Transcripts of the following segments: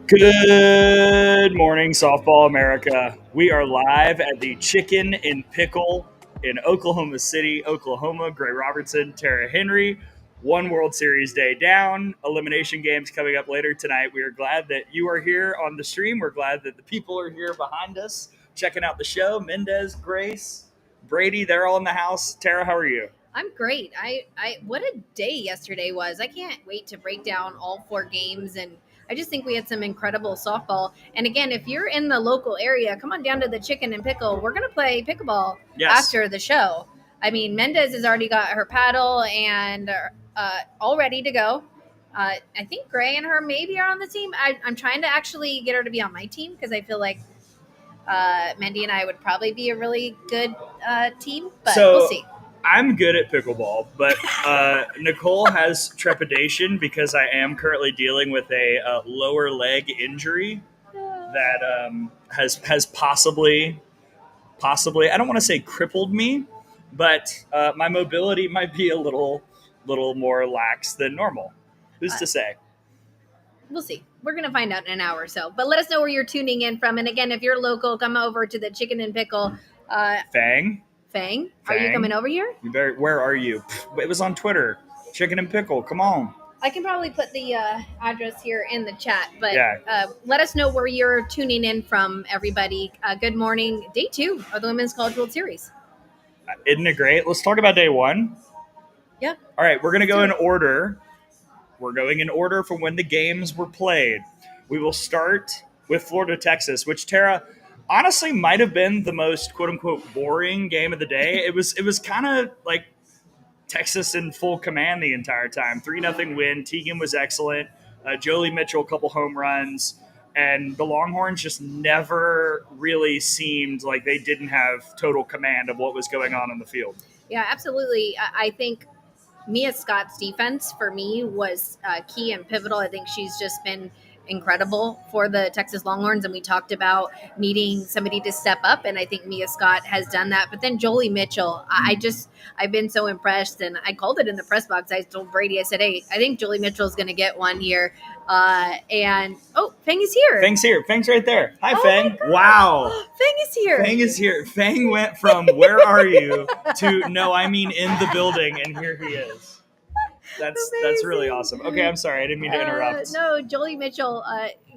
Good morning, Softball America. We are live at the Chicken N Pickle in Oklahoma City, Oklahoma. Gray Robertson, Tara Henry, one World Series day down. Elimination games coming up later tonight. We are glad that you are here on the stream. We're glad that the people are here behind us checking out the show. Mendez, Grace, Brady, they're all in the house. Tara, how are you? I'm great. I what a day yesterday was. I can't wait to break down all four games, and I just think we had some incredible softball. And again, if you're in the local area, come on down to the Chicken and Pickle. We're gonna play pickleball after the show. I mean, Mendez has already got her paddle and all ready to go. I think Gray and her maybe are on the team. I'm trying to actually get her to be on my team because I feel like Mendy and I would probably be a really good team, but we'll see. I'm good at pickleball, but Nicole has trepidation because I am currently dealing with a lower leg injury that has possibly I don't want to say crippled me, but my mobility might be a little more lax than normal. Who's to say? We'll see. We're going to find out in an hour or so. But let us know where you're tuning in from. And again, if you're local, come over to the Chicken and Pickle. Fang? Are you coming over here? Where are you? It was on Twitter. Chicken and Pickle. Come on. I can probably put the address here in the chat. But let us know where you're tuning in from, everybody. Good morning. Day 2 of the Women's College World Series. Isn't it great? Let's talk about day 1. Yeah. All right. We're going to go in order. We're going in order from when the games were played. We will start with Florida, Texas, which, Tara, honestly might have been the most quote-unquote boring game of the day. It was kind of like Texas in full command the entire time. 3-0 win. Tegan was excellent. Jolie Mitchell, a couple home runs. And the Longhorns just never really seemed like they didn't have total command of what was going on in the field. Yeah, absolutely. I think Mia Scott's defense for me was key and pivotal. I think she's just been incredible for the Texas Longhorns, and we talked about needing somebody to step up, and I think Mia Scott has done that. But then Jolie Mitchell, I've been so impressed, and I called it in the press box. I told Brady, I said, hey, I think Jolie Mitchell's going to get one here. And Fang is here. Fang's here. Fang's right there. Hi, Fang. Wow. Fang is here. Fang is here. Fang went from where are you to no, I mean in the building, and here he is. That's really awesome. Okay, I'm sorry. I didn't mean to interrupt. No, Jolie Mitchell,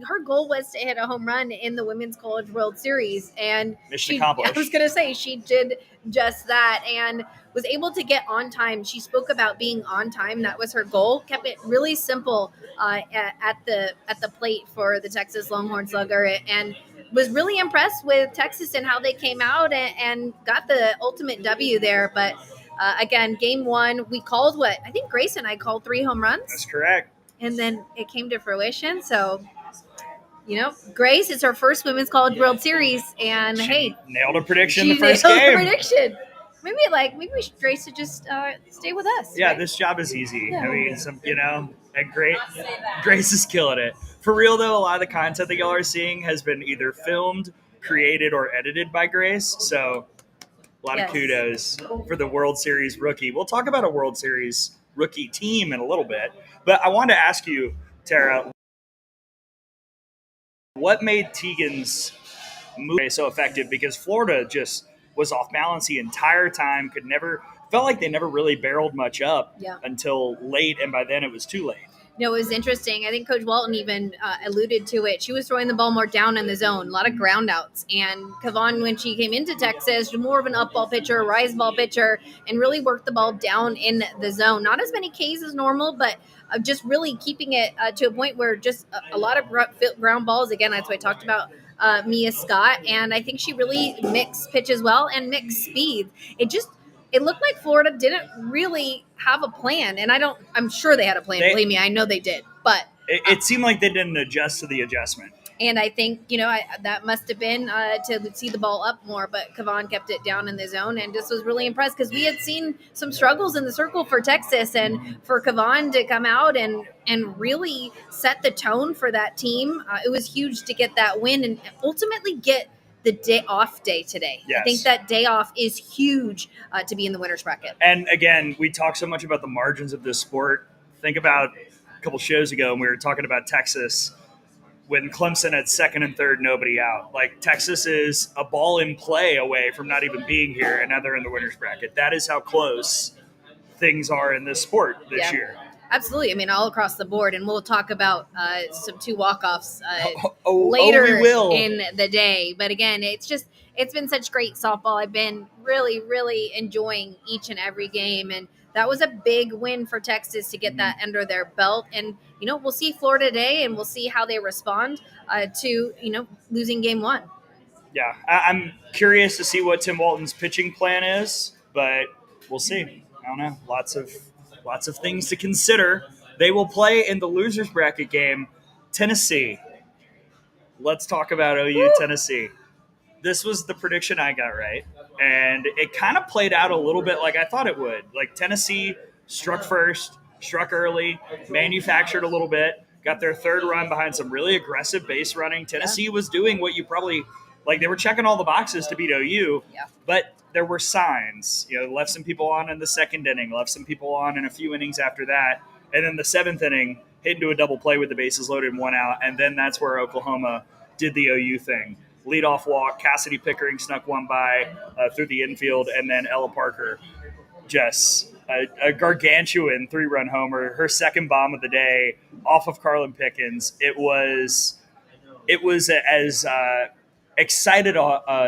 her goal was to hit a home run in the Women's College World Series. And mission accomplished. I was going to say she did just that and was able to get on time. She spoke about being on time. That was her goal. Kept it really simple at the plate for the Texas Longhorn slugger, and was really impressed with Texas and how they came out and got the ultimate W there. But again, game 1, we called I think Grace and I called 3 home runs. That's correct. And then it came to fruition. So, Grace, it's her first Women's College World Series. And she nailed a prediction the first game. Nailed a prediction. Maybe Grace should just stay with us. Yeah, right? This job is easy. Yeah. I mean, and Grace is killing it. For real, though, a lot of the content that y'all are seeing has been either filmed, created, or edited by Grace. So a lot of kudos for the World Series rookie. We'll talk about a World Series rookie team in a little bit. But I wanted to ask you, Tara, what made Tegan's move so effective? Because Florida just was off balance the entire time, felt like they never really barreled much up until late, and by then it was too late. No, it was interesting. I think Coach Walton even alluded to it. She was throwing the ball more down in the zone, a lot of ground outs. And Kavon, when she came into Texas, was more of an up ball pitcher, rise ball pitcher, and really worked the ball down in the zone. Not as many Ks as normal, but just really keeping it to a point where just a lot of ground balls. Again, that's what I talked about. Mia Scott, and I think she really mixed pitches well and mixed speed. It looked like Florida didn't really have a plan, and I'm sure they had a plan. Believe me, I know they did, but it seemed like they didn't adjust to the adjustment. And I think, that must have been to see the ball up more, but Kavon kept it down in the zone and just was really impressed because we had seen some struggles in the circle for Texas, and for Kavon to come out and really set the tone for that team. It was huge to get that win and ultimately get the day off day today. Yes. I think that day off is huge to be in the winner's bracket. And again, we talk so much about the margins of this sport. Think about a couple shows ago when we were talking about Texas. when Clemson had second and third, nobody out. Like, Texas is a ball in play away from not even being here, and now they're in the winner's bracket. That is how close things are in this sport this year. Absolutely. I mean, all across the board. And we'll talk about some 2 walk-offs later in the day. But again, it's been such great softball. I've been really, really enjoying each and every game. And that was a big win for Texas to get that under their belt. And, we'll see Florida today, and we'll see how they respond to, losing game 1. Yeah, I'm curious to see what Tim Walton's pitching plan is, but we'll see. I don't know. Lots of things to consider. They will play in the losers bracket game, Tennessee. Let's talk about OU Tennessee. This was the prediction I got right, and it kind of played out a little bit like I thought it would. Like, Tennessee struck first, struck early, manufactured a little bit, got their third run behind some really aggressive base running. Tennessee was doing what you probably like. They were checking all the boxes to beat OU, but there were signs. Left some people on in the second inning, left some people on in a few innings after that, and then the 7th inning hit into a double play with the bases loaded and 1 out, and then that's where Oklahoma did the OU thing. Leadoff walk, Cassidy Pickering snuck one by through the infield, and then Ella Parker, just a gargantuan 3-run homer, her second bomb of the day off of Carlin Pickens. It was as excited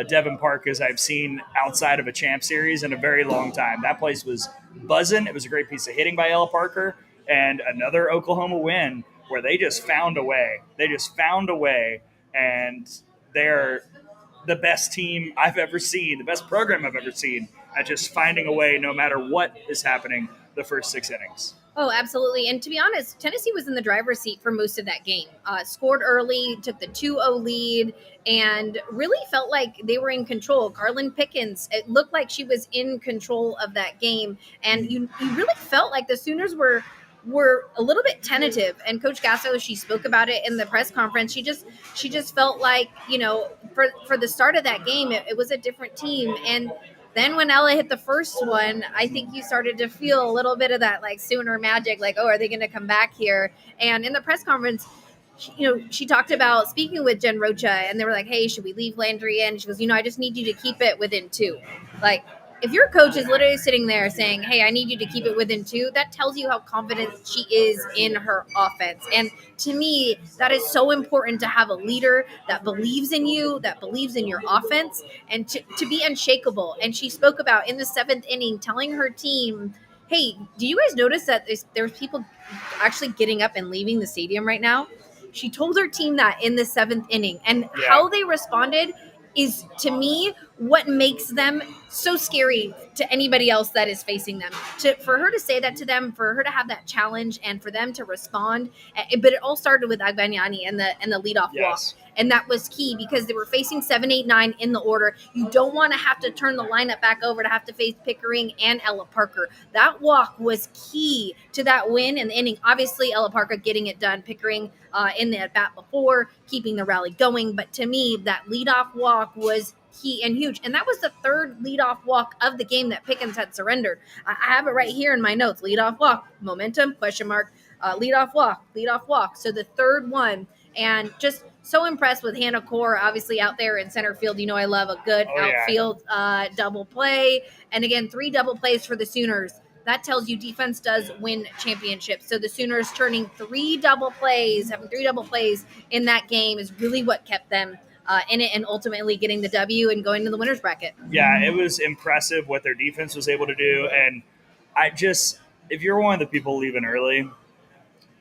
Devon Park as I've seen outside of a champ series in a very long time. That place was buzzing. It was a great piece of hitting by Ella Parker, and another Oklahoma win where they just found a way. And they're the best team I've ever seen, the best program I've ever seen at just finding a way no matter what is happening the first 6 innings. Oh, absolutely. And to be honest, Tennessee was in the driver's seat for most of that game. Scored early, took the 2-0 lead, and really felt like they were in control. Carlin Pickens, it looked like she was in control of that game. And you really felt like the Sooners were a little bit tentative. And Coach Gasso, she spoke about it in the press conference. She just felt like, for the start of that game, it was a different team. And then when Ella hit the first one, I think you started to feel a little bit of that, like, Sooner magic, like, oh, are they going to come back here? And in the press conference, she talked about speaking with Jen Rocha, and they were like, hey, should we leave Landry in? She goes, I just need you to keep it within 2. Like, if your coach is literally sitting there saying, hey, I need you to keep it within 2, that tells you how confident she is in her offense. And to me, that is so important, to have a leader that believes in you, that believes in your offense, and to be unshakable. And she spoke about in the 7th inning telling her team, hey, do you guys notice that there's people actually getting up and leaving the stadium right now? She told her team that in the 7th inning. And how they responded is, to me, what makes them so scary to anybody else that is facing them. For her to say that to them, for her to have that challenge, and for them to respond. But it all started with Agbayani and the leadoff walk. And that was key, because they were facing 7, 8, 9 in the order. You don't want to have to turn the lineup back over to have to face Pickering and Ella Parker. That walk was key to that win in the inning. Obviously, Ella Parker getting it done. Pickering in the at-bat before, keeping the rally going. But to me, that leadoff walk was key and huge. And that was the 3rd leadoff walk of the game that Pickens had surrendered. I have it right here in my notes. Leadoff walk, momentum, question mark, leadoff walk. So the 3rd one. And just so impressed with Hannah Core, obviously out there in center field. I love a good outfield double play. And again, 3 double plays for the Sooners. That tells you defense does win championships. So the Sooners turning 3 double plays, having 3 double plays in that game is really what kept them in it, and ultimately getting the W and going to the winner's bracket. Yeah, it was impressive what their defense was able to do. And if you're one of the people leaving early,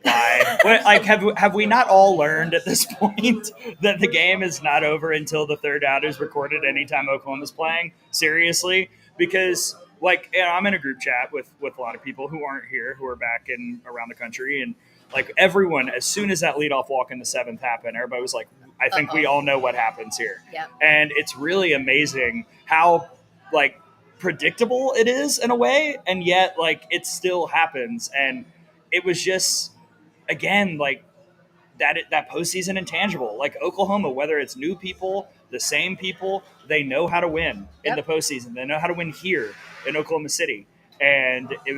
why? Like, have we not all learned at this point that the game is not over until the 3rd out is recorded anytime Oklahoma's playing? Seriously? Because, like, I'm in a group chat with a lot of people who aren't here, who are back in around the country, and like, everyone, as soon as that leadoff walk in the 7th happened, everybody was like, I think we all know what happens here. Yep. And it's really amazing how, like, predictable it is in a way, and yet, like, it still happens. And it was just, again, like, that postseason intangible. Like, Oklahoma, whether it's new people, the same people, they know how to win in the postseason. They know how to win here in Oklahoma City. And it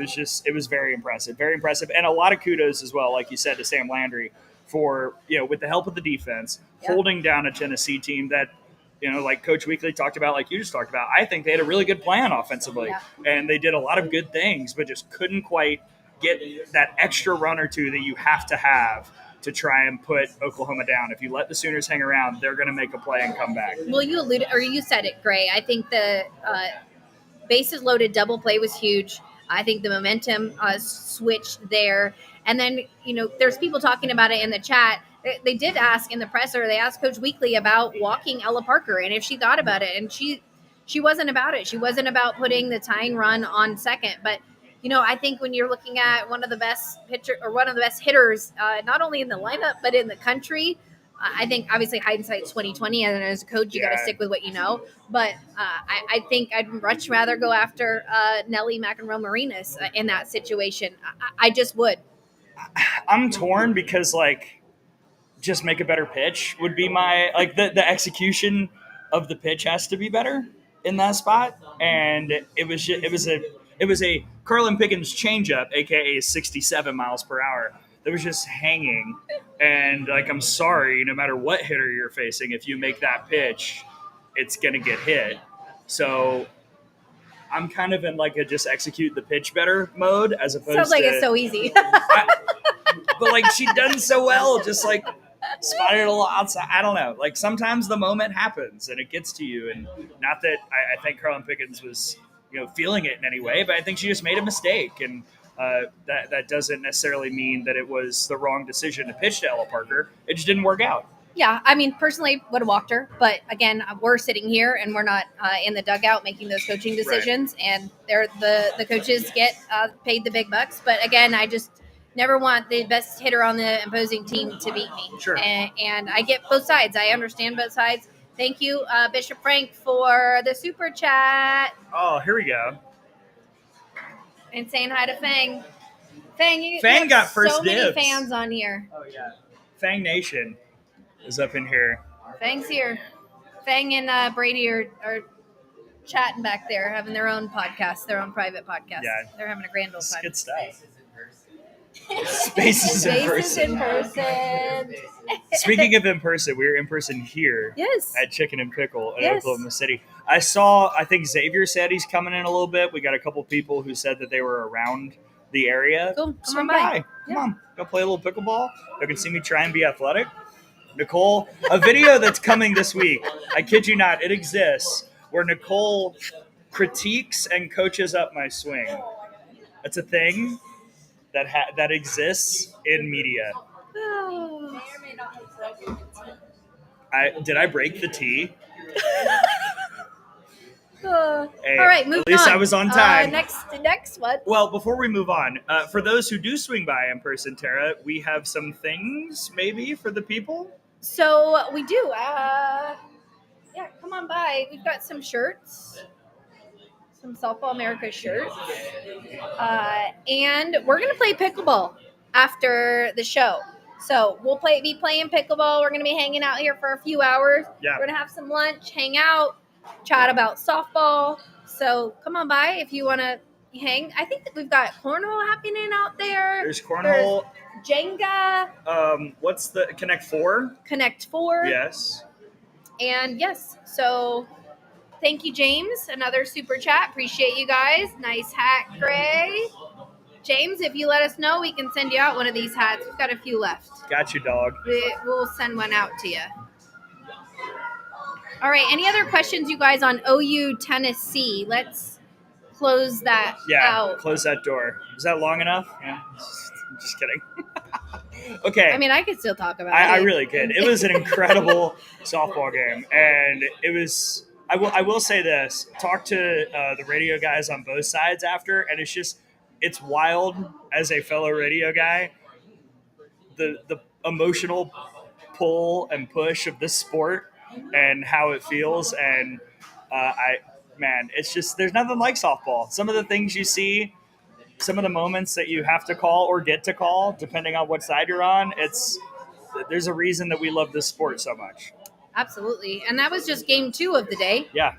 was very impressive. And a lot of kudos as well, like you said, to Sam Landry for, with the help of the defense, holding down a Tennessee team that, like Coach Weekly talked about, like you just talked about. I think they had a really good plan offensively, and they did a lot of good things, but just couldn't quite get that extra run or two that you have to try and put Oklahoma down. If you let the Sooners hang around, they're going to make a play and come back. Well, you said it, Gray. I think the bases loaded double play was huge. I think the momentum switched there. And then, there's people talking about it in the chat. They did ask in the presser, they asked Coach Weekly about walking Ella Parker and if she thought about it. And she wasn't about it. She wasn't about putting the tying run on second. But, I think when you're looking at one of the best hitters, not only in the lineup, but in the country, I think obviously hindsight's 2020, and as a coach, you got to stick with what you know. But I think I'd much rather go after Nelly McEnroe Marinas in that situation. I just would. I'm torn because just make a better pitch would be my the execution of the pitch has to be better in that spot, and it was a Carlin Pickens changeup, aka 67 miles per hour, that was just hanging. And I'm sorry, no matter what hitter you're facing, if you make that pitch, it's gonna get hit. So I'm kind of in a just execute the pitch better mode as opposed to. Sounds like it's so easy. But she done so well, just spotted it a little outside. I don't know. Sometimes the moment happens and it gets to you. And not that I think Carlin Pickens was, feeling it in any way, but I think she just made a mistake. And that doesn't necessarily mean that it was the wrong decision to pitch to Ella Parker. It just didn't work out. Yeah, I mean, personally, would have walked her. But again, we're sitting here and we're not in the dugout making those coaching decisions. Right. And the coaches get paid the big bucks. But again, I just never want the best hitter on the opposing team to beat me. Sure. And I get both sides. I understand both sides. Thank you, Bishop Frank, for the super chat. Oh, here we go. And saying hi to Fang. Fang got first so dibs. Many fans on here. Oh, yeah. Fang Nation is up in here. Fang's here. Fang and Brady are chatting back there, having their own podcast, their own private podcast. Yeah. They're having a grand old time. Good stuff. Spaces in person. Speaking of in person, we were in person here at Chicken N Pickle in Oklahoma City. I think Xavier said he's coming in a little bit. We got a couple people who said that they were around the area. Cool. Come on, Come on. Go play a little pickleball. You can see me try and be athletic. Nicole, a video that's coming this week, I kid you not, it exists, where Nicole critiques and coaches up my swing. That's a thing that exists in media. Did I break the tee? Hey, all right, moving on. At least I was on time. Next one. Well, before we move on, for those who do swing by in person, Tara, we have some things maybe for the people. So we do. Yeah, come on by. We've got some shirts. Some Softball America shirts. And we're going to play pickleball after the show. So we'll be playing pickleball. We're going to be hanging out here for a few hours. Yeah. We're going to have some lunch, hang out, chat about softball. So come on by if you want to hang. I think that we've got cornhole happening out there. There's cornhole. There's Jenga. What's the Connect 4? Connect 4. Yes. And yes, so thank you, James. Another super chat. Appreciate you guys. Nice hat, Gray. James, if you let us know, we can send you out one of these hats. We've got a few left. Got you, dog. We'll send one out to you. All right. Any other questions, you guys, on OU Tennessee? Let's close that out. Yeah, close that door. Is that long enough? Yeah. I'm just kidding. Okay. I mean, I could still talk about it. I really could. It was an incredible softball game. And it was, I will say this, talk to the radio guys on both sides after, and it's wild as a fellow radio guy, the emotional pull and push of this sport and how it feels. And it's just, there's nothing like softball. Some of the things you see, some of the moments that you have to call or get to call, depending on what side you're on, there's a reason that we love this sport so much. Absolutely. And that was just game 2 of the day. Yeah.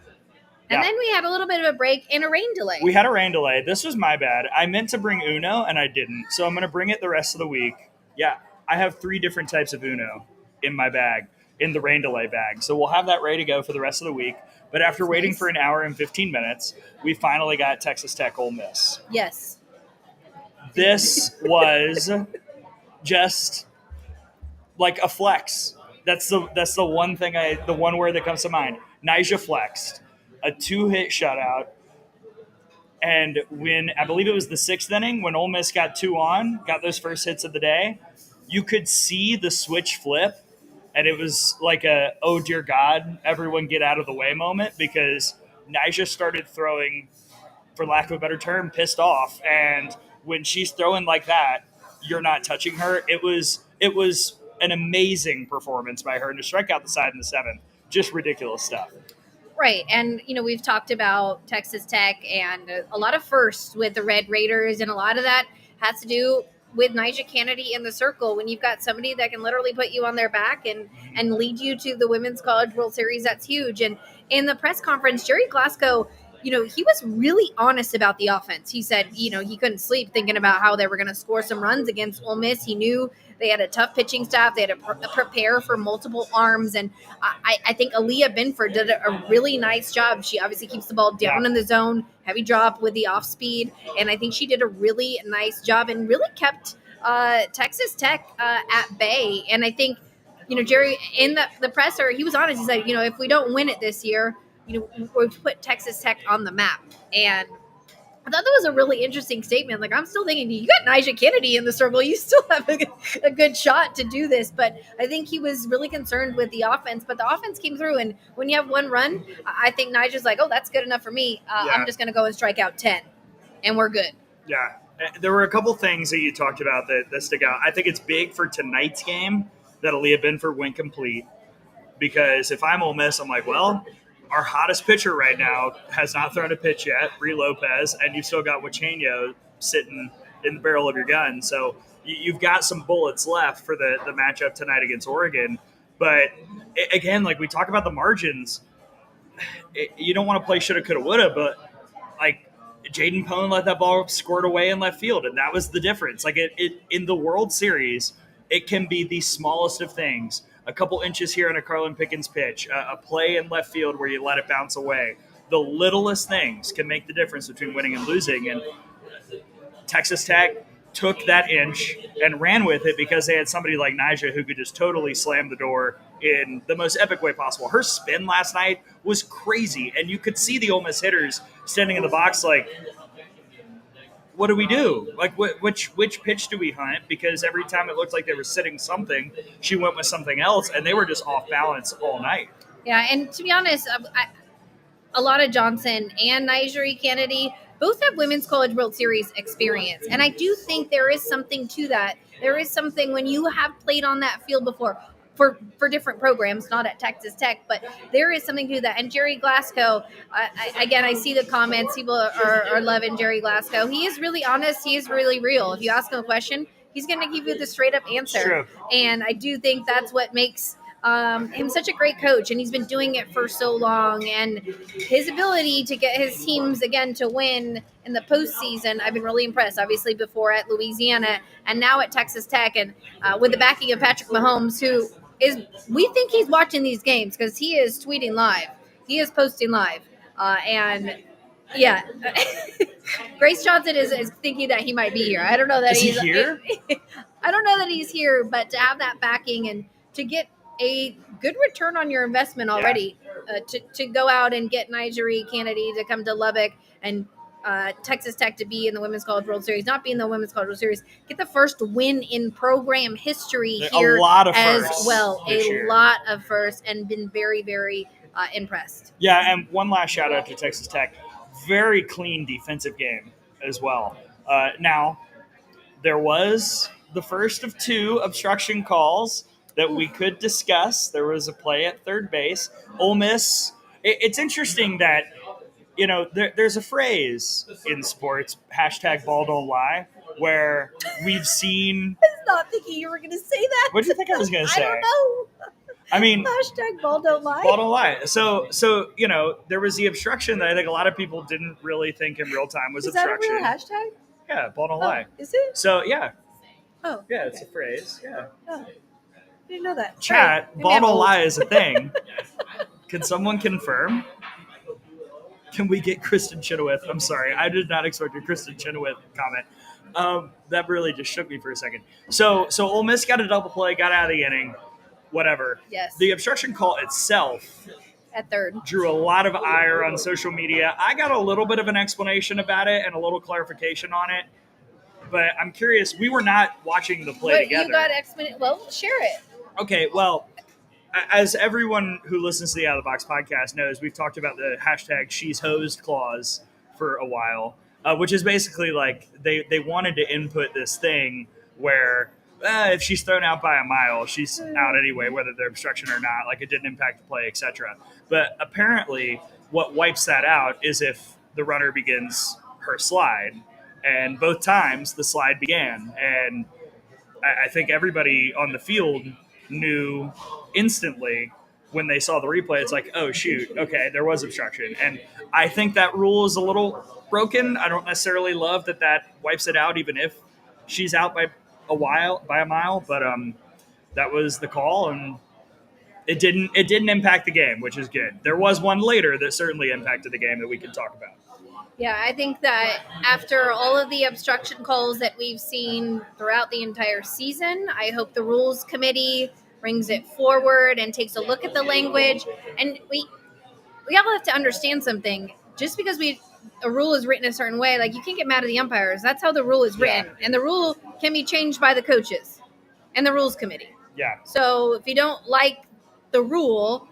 And then we had a little bit of a break and a rain delay. We had a rain delay. This was my bad. I meant to bring Uno, and I didn't. So I'm going to bring it the rest of the week. Yeah. I have 3 different types of Uno in my bag, in the rain delay bag. So we'll have that ready to go for the rest of the week. But after waiting nice. for an hour and 15 minutes, we finally got Texas Tech Ole Miss. Yes. This was just like a flex. That's the one thing the one word that comes to mind. Nyjah flexed. A 2-hit shutout. And when I believe it was the 6th inning, when Ole Miss got 2 on, got those first hits of the day, you could see the switch flip, and it was like a oh dear God, everyone get out of the way moment, because Nyjah started throwing, for lack of a better term, pissed off. And when she's throwing like that, you're not touching her. It was an amazing performance by her, and to strike out the side in the 7th, just ridiculous stuff. Right. And, we've talked about Texas Tech and a lot of firsts with the Red Raiders, and a lot of that has to do with Nyjah Kennedy in the circle. When you've got somebody that can literally put you on their back and lead you to the Women's College World Series, that's huge. And in the press conference, Jerry Glasgow, he was really honest about the offense. He said, he couldn't sleep thinking about how they were going to score some runs against Ole Miss. He knew they had a tough pitching staff. They had to prepare for multiple arms. And I think Aaliyah Binford did a really nice job. She obviously keeps the ball down in the zone, heavy drop with the off speed. And I think she did a really nice job and really kept Texas Tech at bay. And I think, Jerry, in the presser, he was honest. He said, if we don't win it this year, we've put Texas Tech on the map. And I thought that was a really interesting statement. Like, I'm still thinking, you got Nyjah Kennedy in the circle. You still have a good shot to do this. But I think he was really concerned with the offense. But the offense came through. And when you have one run, I think Nyjah's like, oh, that's good enough for me. I'm just going to go and strike out 10. And we're good. Yeah. There were a couple things that you talked about that stick out. I think it's big for tonight's game that Aaliyah Binford went complete. Because if I'm Ole Miss, I'm like, well, our hottest pitcher right now has not thrown a pitch yet, Bree Lopez, and you've still got Wachenio sitting in the barrel of your gun. So you've got some bullets left for the matchup tonight against Oregon. But again, like we talk about the margins, you don't want to play shoulda, coulda, woulda, but like Jaden Pone let that ball squirt away in left field, and that was the difference. Like it in the World Series, it can be the smallest of things. A couple inches here on a Carlin Pickens pitch, a play in left field where you let it bounce away. The littlest things can make the difference between winning and losing. And Texas Tech took that inch and ran with it because they had somebody like Nyjah who could just totally slam the door in the most epic way possible. Her spin last night was crazy, and you could see the Ole Miss hitters standing in the box like, what do we do? Like, which pitch do we hunt? Because every time it looked like they were sitting something, she went with something else, and they were just off balance all night. Yeah, and to be honest, Alana Johnson and Nyjah Kennedy both have Women's College World Series experience. And I do think there is something to that. There is something when you have played on that field before for different programs, not at Texas Tech, but there is something to that. And Jerry Glasgow, again, I see the comments. People are loving Jerry Glasgow. He is really honest. He is really real. If you ask him a question, he's going to give you the straight up answer. True. And I do think that's what makes him such a great coach, and he's been doing it for so long, and his ability to get his teams again to win in the postseason, I've been really impressed. Obviously before at Louisiana and now at Texas Tech, and with the backing of Patrick Mahomes, who is, we think he's watching these games because he is tweeting live, he is posting live, and yeah. Grace Johnson is thinking that he might be here. I don't know that he's here. I don't know that he's here, but to have that backing and to get a good return on your investment already, to go out and get Nyjah Kennedy to come to Lubbock and Texas Tech to be in the Women's College World Series, not be in the Women's College World Series, get the first win in program history here a lot of as firsts well. A year. Lot of firsts, and been very, very impressed. Yeah, and one last shout out to Texas Tech. Very clean defensive game as well. Now, there was the first of 2 obstruction calls that we could discuss. There was a play at third base. Ole Miss, it's interesting that, there's a phrase in sports, #ball don't lie, where we've seen... I was not thinking you were going to say that. What did you think I was going to say? I don't know. I mean, #ball don't lie. Ball don't lie. So there was the obstruction that I think a lot of people didn't really think in real time was is obstruction. Is that a real hashtag? Yeah, ball don't lie. Is it? So, yeah. Oh, Yeah, it's a phrase. Yeah. Oh, I didn't know that. Chat, Sorry. Maybe I'm bottle old. lie is a thing. Can someone confirm? Can we get Kristen Chenoweth? I'm sorry, I did not expect a Kristen Chenoweth comment. That really just shook me for a second. So Ole Miss got a double play, got out of the inning, whatever. Yes. The obstruction call itself At third. drew a lot of ire on social media. I got a little bit of an explanation about it and a little clarification on it, but I'm curious. We were not watching the play What together. you got Well, share it. Okay, well, as everyone who listens to the Out of the Box podcast knows, we've talked about the hashtag She's Hosed clause for a while, which is basically like they wanted to input this thing where if she's thrown out by a mile, she's out anyway, whether they're obstruction or not. Like it didn't impact the play, etc. But apparently, what wipes that out is if the runner begins her slide, and both times the slide began, and I think everybody on the field knew instantly when they saw the replay. It's like, oh shoot, okay, there was obstruction, and I think that rule is a little broken. I don't necessarily love that wipes it out, even if she's out by a mile. But that was the call, and it didn't impact the game, which is good. There was one later that certainly impacted the game that we can talk about. Yeah, I think that after all of the obstruction calls that we've seen throughout the entire season, I hope the rules committee brings it forward and takes a look at the language. And we all have to understand something. Just because a rule is written a certain way, like you can't get mad at the umpires. That's how the rule is written, and the rule can be changed by the coaches and the rules committee. Yeah. So if you don't like the rule,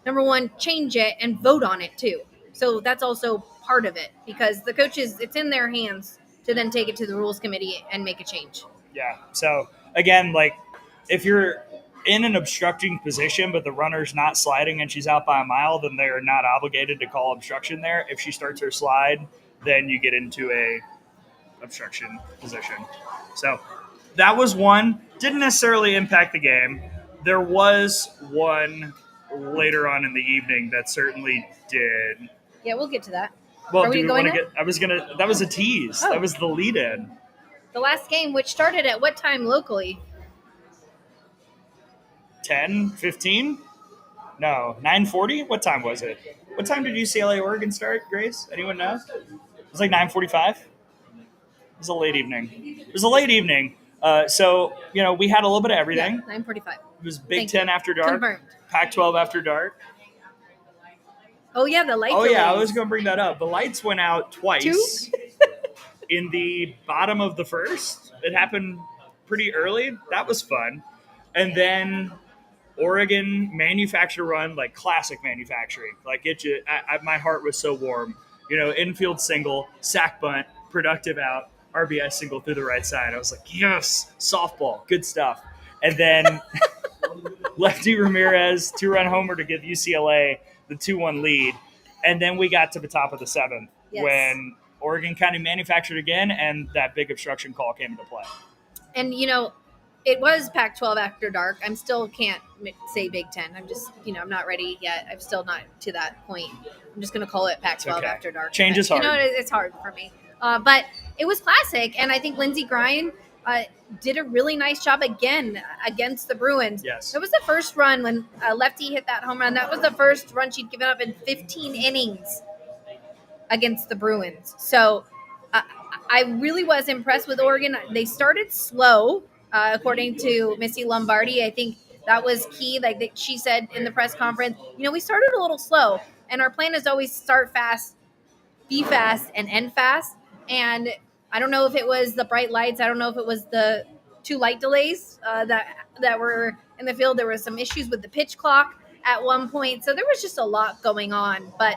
number one, change it and vote on it too. So that's also part of it, because the coaches, it's in their hands to then take it to the rules committee and make a change. Yeah. So again, like if you're in an obstructing position, but the runner's not sliding and she's out by a mile, then they're not obligated to call obstruction there. If she starts her slide, then you get into a obstruction position. So that was one. Didn't necessarily impact the game. There was one later on in the evening that certainly did. Yeah, we'll get to that. Well, Are we do we going want to now? get? I was gonna. That was a tease. Oh. That was the lead-in. The last game, which started at what time locally? 10, 15? No, 9:40. What time was it? What time did UCLA Oregon start, Grace? Anyone know? It was like 9:45. It was a late evening. So we had a little bit of everything. Yeah, 9:45. It was Big Ten after dark, Confirmed. Pac-12 after dark. Oh yeah, the lights. Oh yeah, I was going to bring that up. The lights went out twice. Two? In the bottom of the first. It happened pretty early. That was fun. And then Oregon manufacture run, like classic manufacturing. Like my heart was so warm. Infield single, sack bunt, productive out, RBI single through the right side. I was like, yes, softball, good stuff. And then Lefty Ramirez, 2-run homer to give UCLA the 2-1 lead. And then we got to the top of the seventh when Oregon kind of manufactured again, and that big obstruction call came into play. And, it was Pac-12 after dark. I'm still can't say Big Ten. I'm just, I'm not ready yet. I'm still not to that point. I'm just going to call it Pac-12 after dark. Change is hard. It's hard for me. But it was classic, and I think Lindsey Grine did a really nice job again against the Bruins. Yes. That was the first run when Lefty hit that home run. That was the first run she'd given up in 15 innings against the Bruins. So I really was impressed with Oregon. They started slow, according to Missy Lombardi. I think that was key. Like she said in the press conference, we started a little slow, and our plan is always start fast, be fast, and end fast. And I don't know if it was the bright lights. I don't know if it was the 2 light delays that were in the field. There were some issues with the pitch clock at one point. So there was just a lot going on. But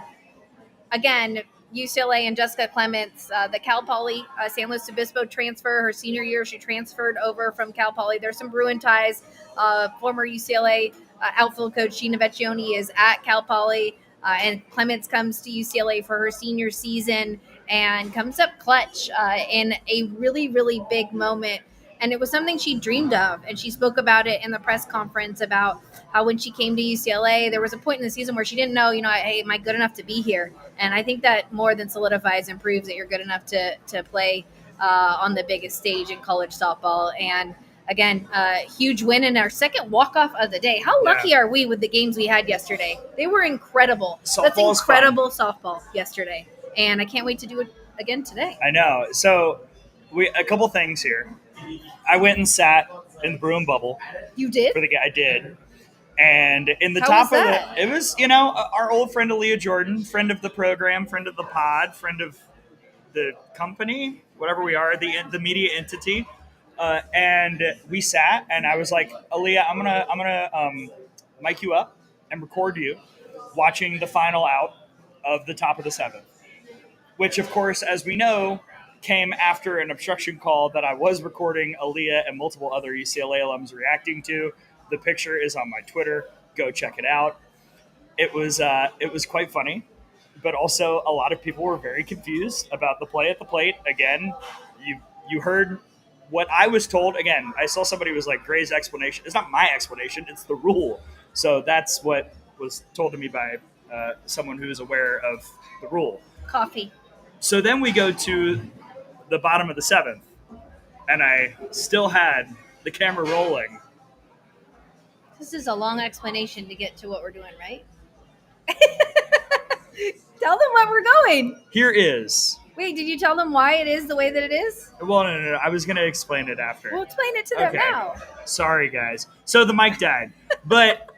again, UCLA and Jessica Clements, the Cal Poly San Luis Obispo transfer, her senior year, she transferred over from Cal Poly. There's some Bruin ties. Former UCLA outfield coach Gina Vecchione is at Cal Poly, and Clements comes to UCLA for her senior season and comes up clutch in a really, really big moment. And it was something she dreamed of, and she spoke about it in the press conference about how when she came to UCLA, there was a point in the season where she didn't know, hey, am I good enough to be here? And I think that more than solidifies and proves that you're good enough to play on the biggest stage in college softball. And again, huge win in our second walk-off of the day. How lucky are we with the games we had yesterday? They were incredible. That's incredible softball yesterday. And I can't wait to do it again today. I know. So a couple things here. I went and sat in the Bruin bubble. You did? I did. And in the How top was of that? it was, our old friend Aaliyah Jordan, friend of the program, friend of the pod, friend of the company, whatever we are, the media entity. And we sat, and I was like, Aaliyah, I'm gonna mic you up and record you watching the final out of the top of the seventh, which, of course, as we know, came after an obstruction call that I was recording Aaliyah and multiple other UCLA alums reacting to. The picture is on my Twitter. Go check it out. It was quite funny, but also a lot of people were very confused about the play at the plate. Again, you heard what I was told. Again, I saw somebody was like, Gray's explanation. It's not my explanation. It's the rule. So that's what was told to me by someone who is aware of the rule. Coffee. So then we go to the bottom of the seventh, and I still had the camera rolling. This is a long explanation to get to what we're doing, right? Tell them what we're going. Here is. Wait, did you tell them why it is the way that it is? Well, no. I was going to explain it after. We'll explain it to them now. Sorry, guys. So the mic died, but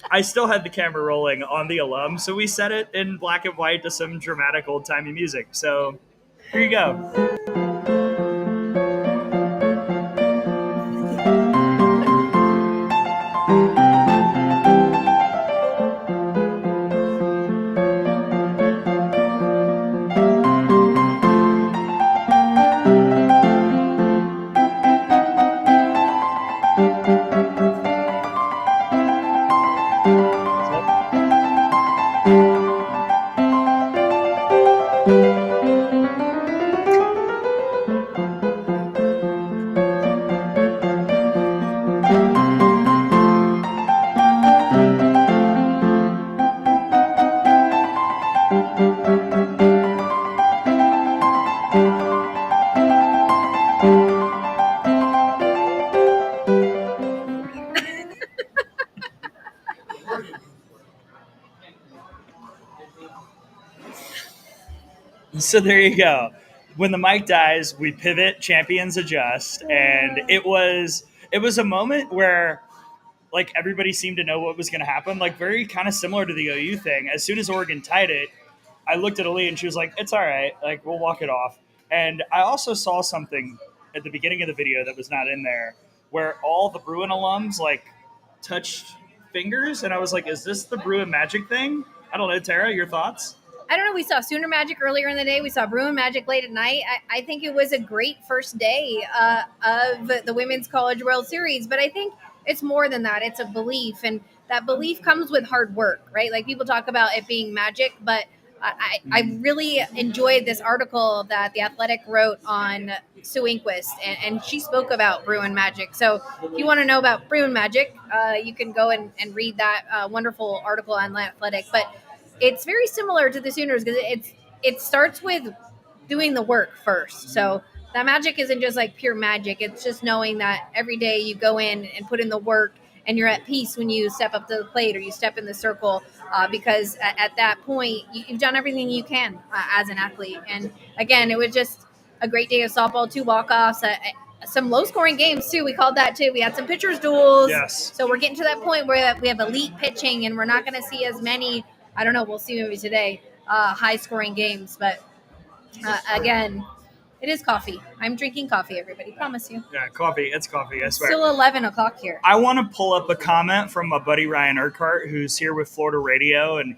I still had the camera rolling on the alum, so we set it in black and white to some dramatic old-timey music. So here you go. So there you go. When the mic dies, we pivot, champions adjust, and it was a moment where like everybody seemed to know what was going to happen, like very kind of similar to the OU thing. As soon as Oregon tied it, I looked at Ali and she was like, "It's all right, like we'll walk it off." And I also saw something at the beginning of the video that was not in there, where all the Bruin alums like touched fingers, and I was like, "Is this the Bruin Magic thing?" I don't know, Tara, your thoughts? I don't know. We saw Sooner Magic earlier in the day. We saw Bruin Magic late at night. I think it was a great first day of the Women's College World Series. But I think it's more than that. It's a belief. And that belief comes with hard work, right? Like people talk about it being magic, but I really enjoyed this article that The Athletic wrote on Sue Inquist, and she spoke about Bruin Magic. So if you want to know about Bruin Magic, you can go and read that wonderful article on The Athletic. But it's very similar to the Sooners because it starts with doing the work first. So that magic isn't just like pure magic. It's just knowing that every day you go in and put in the work and you're at peace when you step up to the plate or you step in the circle because at that point you've done everything you can as an athlete. And again, it was just a great day of softball, 2 walk-offs, some low-scoring games too. We called that too. We had some pitchers duels. Yes. So we're getting to that point where we have elite pitching and we're not going to see as many, I don't know, we'll see maybe today, high-scoring games. But again, it is coffee. I'm drinking coffee, everybody. Promise you. Yeah, coffee. It's coffee, I swear. Still 11 o'clock here. I want to pull up a comment from my buddy Ryan Urquhart, who's here with Florida Radio. And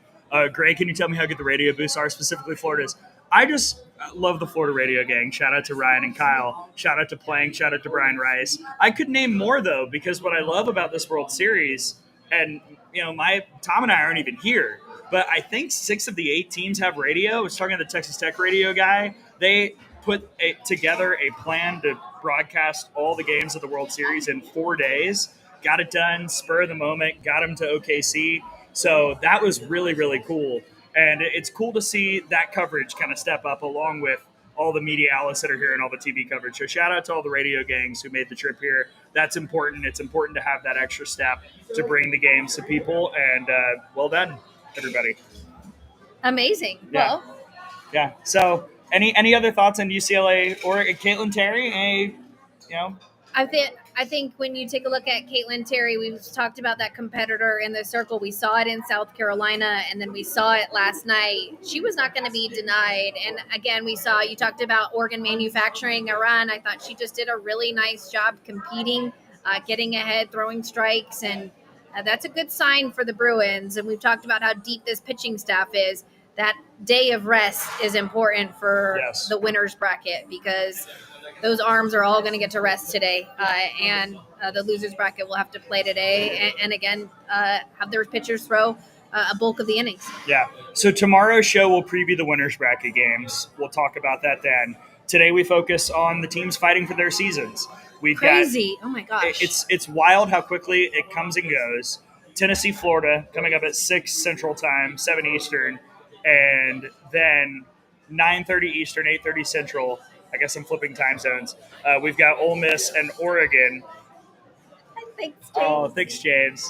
Gray, can you tell me how good the radio booths are, specifically Florida's? I just love the Florida Radio gang. Shout out to Ryan and Kyle. Shout out to Plank. Shout out to Brian Rice. I could name more, though, because what I love about this World Series, and, you know, Tom and I aren't even here, but I think 6 of the 8 teams have radio. I was talking to the Texas Tech radio guy. They put together a plan to broadcast all the games of the World Series in 4 days. Got it done, spur of the moment, got them to OKC. So that was really, really cool. And it's cool to see that coverage kind of step up along with all the media outlets that are here and all the TV coverage. So shout out to all the radio gangs who made the trip here. That's important. It's important to have that extra step to bring the games to people. And well done, everybody. Amazing. Yeah. Well, Yeah. So any other thoughts on UCLA or Caitlin Terry? I think when you take a look at Caitlin Terry, we've talked about that competitor in the circle. We saw it in South Carolina, and then we saw it last night. She was not going to be denied. And again, you talked about Oregon manufacturing a run. I thought she just did a really nice job competing, getting ahead, throwing strikes, and that's a good sign for the Bruins. And we've talked about how deep this pitching staff is. That day of rest is important for the winner's bracket because those arms are all going to get to rest today, and the loser's bracket will have to play today, and again, have their pitchers throw a bulk of the innings. Yeah. So tomorrow's show will preview the winners bracket games. We'll talk about that then. Today we focus on the teams fighting for their seasons. Crazy! Oh my gosh! It's wild how quickly it comes and goes. Tennessee, Florida, coming up at 6 Central Time, 7 Eastern, and then 9:30 Eastern, 8:30 Central. I guess I'm flipping time zones. We've got Ole Miss and Oregon. Thanks, James. Oh, thanks, James.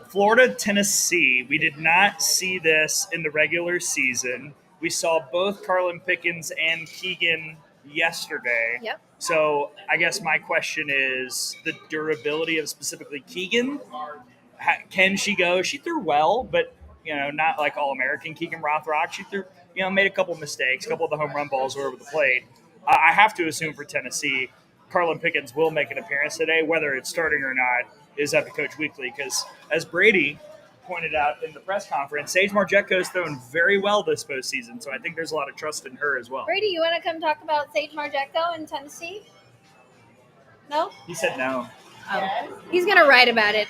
Florida, Tennessee. We did not see this in the regular season. We saw both Carlin Pickens and Keegan yesterday. Yep. So I guess my question is the durability of specifically Keegan. Can she go? She threw well, but not like All-American Keegan Rothrock. She threw, made a couple mistakes. A couple of the home run balls were over the plate. I have to assume for Tennessee, Carlin Pickens will make an appearance today. Whether it's starting or not is up to Coach Weekly because, as Brady pointed out in the press conference, Sage Margetko has thrown very well this postseason, so I think there's a lot of trust in her as well. Brady, you want to come talk about Sage Margetko in Tennessee? No? He said no. Oh. He's going to write about it.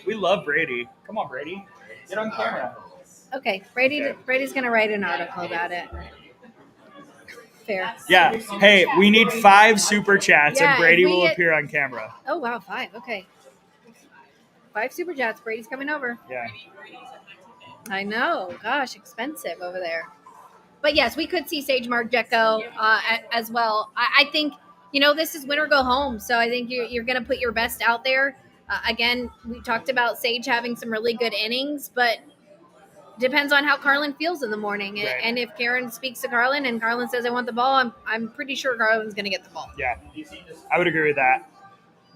We love Brady. Come on, Brady. Get on camera. Okay. Brady's going to write an article about it. Fair. Yeah. Hey, we need 5 super chats and Brady will appear on camera. Oh, wow. 5. Okay. 5 super chats. Brady's coming over. Yeah. I know. Gosh, expensive over there. But yes, we could see Sage Margetko as well. I think, this is win or go home. So I think you're going to put your best out there. Again, we talked about Sage having some really good innings, but depends on how Carlin feels in the morning. Right. And if Karen speaks to Carlin and Carlin says, I want the ball, I'm pretty sure Carlin's going to get the ball. Yeah, I would agree with that.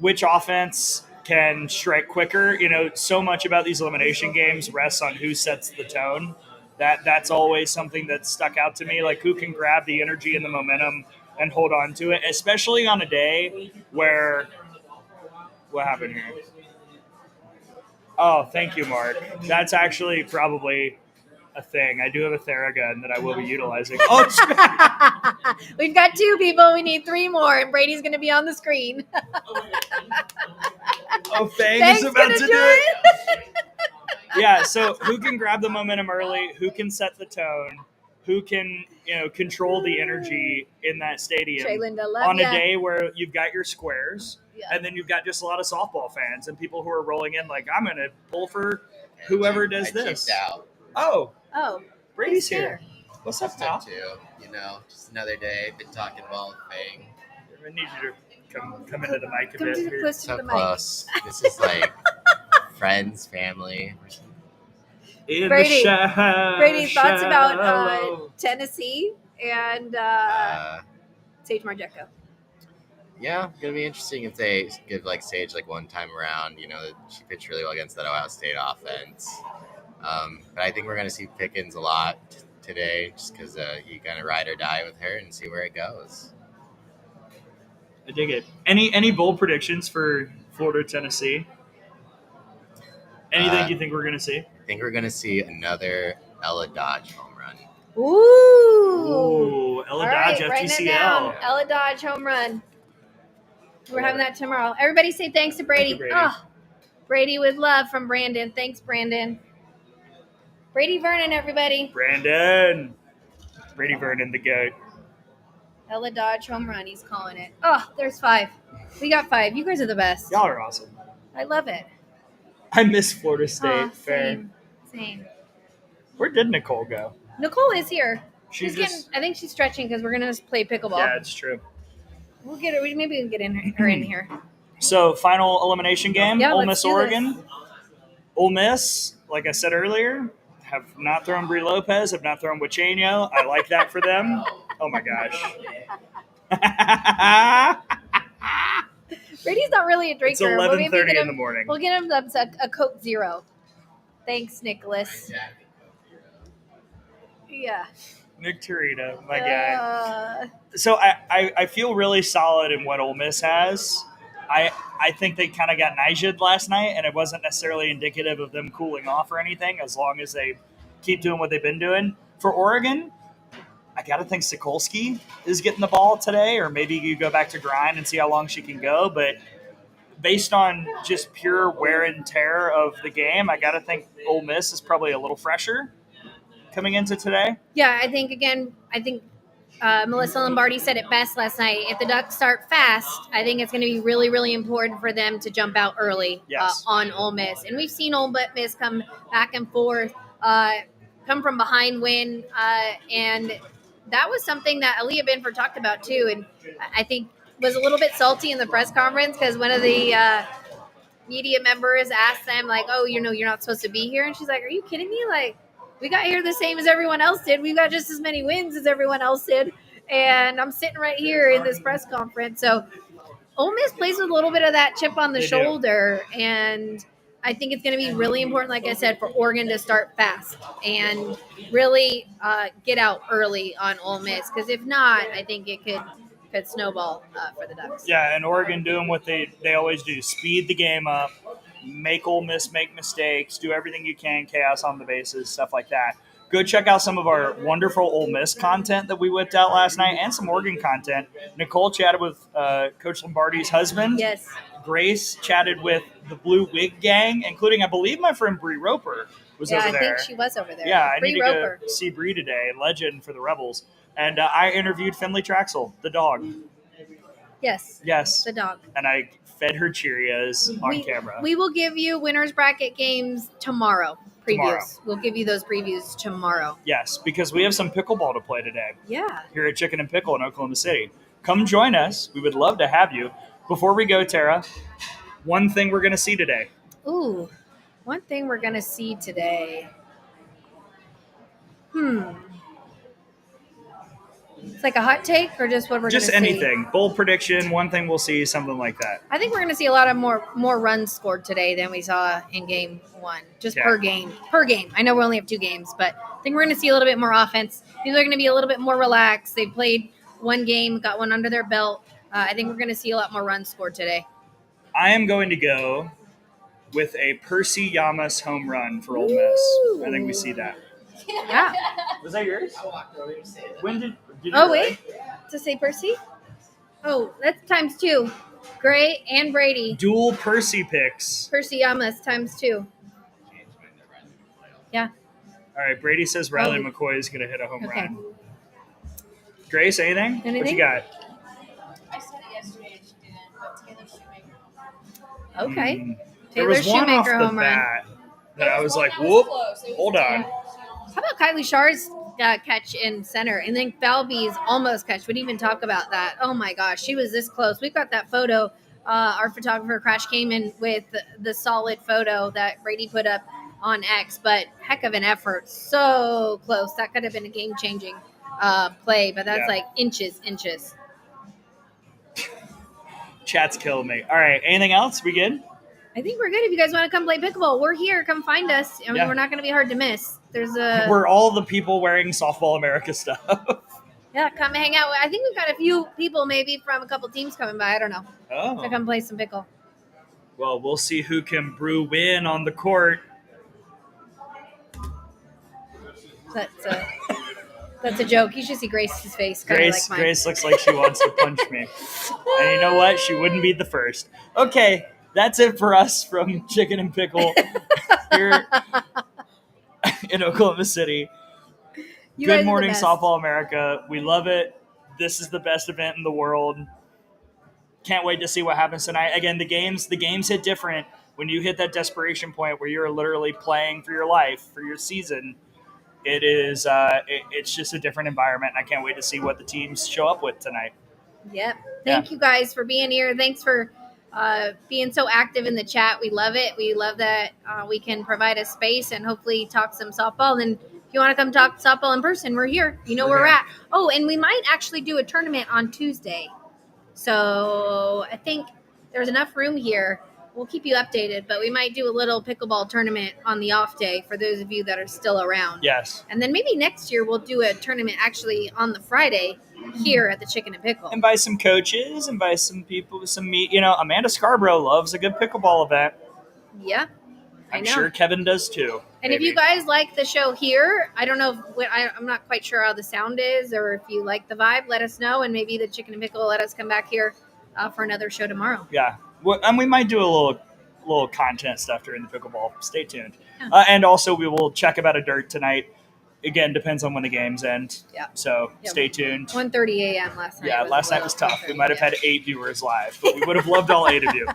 Which offense can strike quicker? So much about these elimination games rests on who sets the tone. That's always something that's stuck out to me, like who can grab the energy and the momentum and hold on to it, especially on a day where – what happened here? Oh, thank you, Mark. That's actually probably a thing. I do have a Theragun that I will be utilizing. Oh, we've got 2 people. We need 3 more, and Brady's going to be on the screen. Oh, Fang's about to do it. Yeah, so who can grab the momentum early? Who can set the tone? Who can, control the energy in that stadium on a day where you've got your squares? Yeah. And then you've got just a lot of softball fans and people who are rolling in like, I'm going to pull for whoever does this. Out. Oh, Brady's here. What's up, pal? Too. Just another day. Been talking ball with Fang. I need you to come into the mic a bit. So close. This is like friends, family. Brady, thoughts about Tennessee and Sage Margetko? Yeah, gonna be interesting if they give Sage one time around. She pitched really well against that Ohio State offense. But I think we're gonna see Pickens a lot today, just because you kind of ride or die with her and see where it goes. I dig it. Any bold predictions for Florida, Tennessee? Anything you think we're gonna see? I think we're gonna see another Ella Dodge home run. Ooh, Ella Dodge FTCL. Ella Dodge home run. We're having that tomorrow. Everybody say thanks to Brady. Thank you, Brady. Oh, Brady with love from Brandon. Thanks, Brandon. Brady Vernon, everybody. Brandon. Brady Vernon, the GOAT. Ella Dodge home run. He's calling it. Oh, there's 5. We got 5. You guys are the best. Y'all are awesome. I love it. I miss Florida State. Same. Where did Nicole go? Nicole is here. She just I think she's stretching because we're gonna play pickleball. yeah, it's true. We'll get her. Maybe we can get her in here. So final elimination game, Yeah, Ole let's Miss do this. Oregon. Ole Miss, like I said earlier, have not thrown Brie Lopez, have not thrown Wachenio. I like that for them. Oh my gosh. Brady's not really a drinker. It's 11:30 in the morning. We'll get him a Coke Zero. Thanks, Nicholas. Yeah. Nick Torito, my guy. So I feel really solid in what Ole Miss has. I think they kind of got Nija'd last night, and it wasn't necessarily indicative of them cooling off or anything, as long as they keep doing what they've been doing. For Oregon, I got to think Sikolski is getting the ball today, or maybe you go back to grind and see how long she can go. But based on just pure wear and tear of the game, I got to think Ole Miss is probably a little fresher coming into today. Yeah, I think Melissa Lombardi said it best last night. If the Ducks start fast, I think it's going to be really, really important for them to jump out early on Ole Miss. And we've seen Ole Miss come back and forth, come from behind win, and that was something that Aaliyah Binford talked about too, and I think was a little bit salty in the press conference because one of the media members asked them like, "Oh, you're not supposed to be here," and she's like, "Are you kidding me? Like, we got here the same as everyone else did. We got just as many wins as everyone else did, and I'm sitting right here in this press conference." So Ole Miss plays with a little bit of that chip on the shoulder, and I think it's going to be really important, like I said, for Oregon to start fast and really get out early on Ole Miss, because if not, I think it could snowball for the Ducks. Yeah, and Oregon doing what they always do, speed the game up, make Ole Miss make mistakes, do everything you can, chaos on the bases, stuff like that. Go check out some of our wonderful Ole Miss content that we whipped out last night and some Oregon content. Nicole chatted with Coach Lombardi's husband. Yes. Grace chatted with the Blue Wig Gang, including, I believe, my friend Bree Roper was over there. Yeah, I think she was over there. Yeah, I Bree need Roper. to go see Bree today, legend for the Rebels. And I interviewed Finley Traxel, the dog. Yes. Yes. The dog. And I fed her Cheerios on camera. We will give you winners bracket games tomorrow. Previews. Tomorrow. We'll give you those previews tomorrow. Yes, because we have some pickleball to play today. Yeah. Here at Chicken N Pickle in Oklahoma City. Come join us. We would love to have you. Before we go, Tara, one thing we're going to see today. Ooh, one thing we're going to see today. It's like a hot take or just what we're going to see? Just anything. Bold prediction, one thing we'll see, something like that. I think we're going to see a lot of more runs scored today than we saw in game one, just per game. I know we only have 2 games, but I think we're going to see a little bit more offense. People are going to be a little bit more relaxed. They played one game, got one under their belt. I think we're going to see a lot more runs scored today. I am going to go with a Percy Yamas home run for Ole Miss. Ooh. I think we see that. Yeah. Was that yours? When did you wait. To say Percy? Oh, that's times 2. Gray and Brady. Dual Percy picks. Percy Yamas times 2. Yeah. All right, Brady says Riley McCoy is going to hit a home Okay. run. Grace, anything? What you got? I said it yesterday and she didn't, but Taylor Shoemaker. Okay. There was one off Shoemaker the home run. bat that I was like, whoop, hold on. How about Kylie Shar's catch in center? And then Falvey's almost catch. We didn't even talk about that. Oh, my gosh. She was this close. We've got that photo. Our photographer, Crash, came in with the solid photo that Brady put up on X. But heck of an effort. So close. That could have been a game-changing play. But that's like inches. Chat's killing me. All right, anything else? We good? I think we're good. If you guys want to come play pickleball, we're here. Come find us. I mean, we're not going to be hard to miss. We're all the people wearing Softball America stuff. Yeah, come hang out. I think we've got a few people maybe from a couple teams coming by. I don't know. Oh. To come play some pickle. Well, we'll see who can brew win on the court. That's a joke. You should see Grace's face. Grace looks like she wants to punch me. And you know what? She wouldn't be the first. Okay, that's it for us from Chicken N Pickle here in Oklahoma City. Good morning, Softball America. We love it. This is the best event in the world. Can't wait to see what happens tonight. Again, the games hit different when you hit that desperation point where you're literally playing for your life, for your season. it is it's just a different environment. And I can't wait to see what the teams show up with tonight. Yep. Thank you guys for being here. Thanks for being so active in the chat. We love it. We love that we can provide a space and hopefully talk some softball. And if you want to come talk softball in person, we're here. You know where we're at. Oh, and we might actually do a tournament on Tuesday. So I think there's enough room here. We'll keep you updated, but we might do a little pickleball tournament on the off day for those of you that are still around. Yes. And then maybe next year we'll do a tournament actually on the Friday here at the Chicken and Pickle. Invite some coaches, invite some people with some meat. You know, Amanda Scarborough loves a good pickleball event. Yeah. I'm sure Kevin does too. And if you guys like the show here, I don't know if I'm not quite sure how the sound is, or if you like the vibe, let us know. And maybe the Chicken and Pickle will let us come back here for another show tomorrow. Yeah. And we might do a little content stuff during the pickleball. Stay tuned. Yeah. And also we will check about a dirt tonight. Again, depends on when the games end. Yeah. So stay tuned. 1:30 a.m. last night. Yeah, last night was tough. We might have had 8 viewers live, but we would have loved all 8 of you.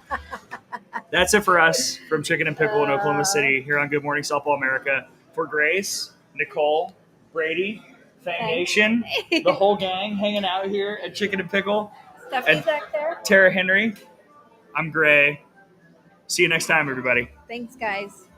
That's it for us from Chicken and Pickle in Oklahoma City here on Good Morning Softball America. For Grace, Nicole, Brady, Fang Nation, the whole gang hanging out here at Chicken and Pickle. Stephanie's back there. Tara Henry, I'm Gray. See you next time, everybody. Thanks, guys.